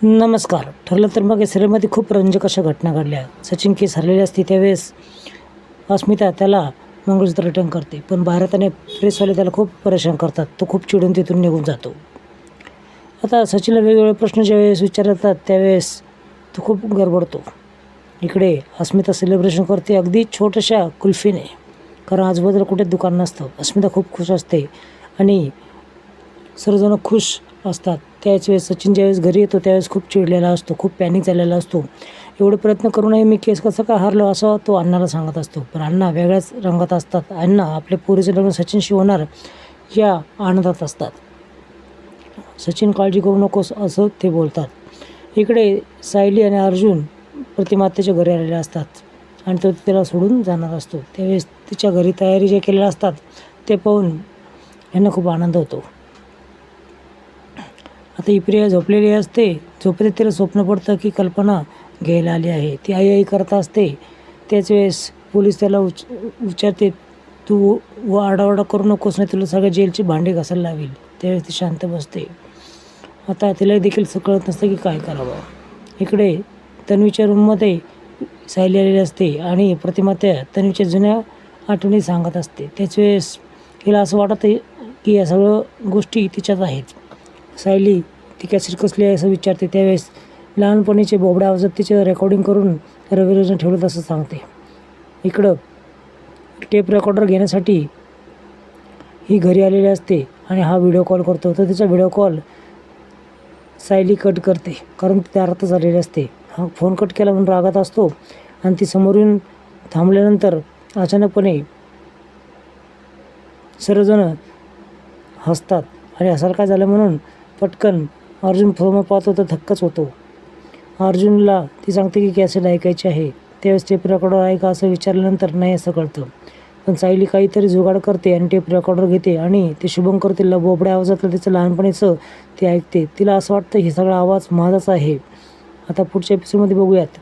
नमस्कार. ठरलं तर मग या सिरियलमध्ये खूप रंजक अशा घटना घडल्या. सचिन केस हरलेली असते त्यावेळेस अस्मिता त्याला मंगळसूत्र रिटर्न करते, पण भारताने प्रेसवाले त्याला खूप परेशान करतात. तो खूप चिडून तिथून निघून जातो. आता सचिनला वेगवेगळे प्रश्न ज्यावेळेस विचारतात त्यावेळेस तो खूप गडबडतो. इकडे अस्मिता सेलिब्रेशन करते अगदी छोट्याशा कुल्फीने, कारण आजूबाजूला कुठे दुकान नसतं. अस्मिता खूप खुश असते आणि सर्वजण खुश असतात. त्याच वेळेस सचिन ज्यावेळेस घरी येतो त्यावेळेस खूप चिडलेला असतो, खूप पॅनिक झालेला असतो. एवढे प्रयत्न करूनही मी केस कसं काय हारलो असं तो अण्णाला सांगत असतो. पण अण्णा वेगळ्याच रंगात असतात. अण्णा आपल्या पोरीचं लग्न सचिनशी होणार या आनंदात असतात. सचिन काळजी करू नकोस असं ते बोलतात. इकडे सायली आणि अर्जुन प्रतिमातेच्या घरी आलेले असतात आणि तो त्याला सोडून जाणार असतो. त्यावेळेस तिच्या घरी तयारी जे केलेल्या असतात ते पाहून यांना खूप आनंद होतो. आता ही प्रिया झोपलेली असते. झोपेत तिला स्वप्न पडतं की कल्पना घ्यायला आली आहे. ती आई करत असते. त्याच वेळेस पोलीस त्याला विचारते, तू आरडाओरडा करू नकोस, नाही तुला सगळ्या जेलची भांडी घासायला लावेल. त्यावेळेस ती शांत बसते. आता तिला देखील कळत नसतं की काय करावं. इकडे तन्वीच्या रूममध्ये सायली आलेली असते आणि प्रतिमा त्या तन्वीच्या जुन्या आठवणी सांगत असते. त्याच वेळेस तिला असं वाटतं की या सगळं गोष्टी तिच्यात आहेत. सायली ती कॅसेट कसली आहे असं विचारते. त्यावेळेस लहानपणीचे बोबड्या आवाजात तिचे रेकॉर्डिंग करून रविराजने ठेवलं असं सांगते. इकडं टेप रेकॉर्डर घेण्यासाठी ही घरी आलेली असते आणि हा व्हिडिओ कॉल करतो. तर तिचा व्हिडिओ कॉल सायली कट करते, कारण ती दारातच आलेली असते. हा फोन कट केला म्हणून रागात असतो आणि ती समोरून थांबल्यानंतर अचानकपणे सर्वजण हसतात आणि हसायला काय झालं म्हणून पटकन अर्जुन फोन पाहतो तर धक्काच होतो. अर्जुनला ती सांगते की कॅसेट ऐकायची आहे. त्यावेळेस टेप रेकॉर्डर ऐका असं विचारल्यानंतर नाही असं कळतं. पण सायली काहीतरी जुगाड करते आणि टेप रेकॉर्डर घेते आणि ते शुभंकर तिला बोबड्या आवाजातलं तिचं लहानपणीचं ते ऐकते. तिला असं वाटतं हे सगळा आवाज माझाच आहे. आता पुढच्या एपिसोडमध्ये बघूयात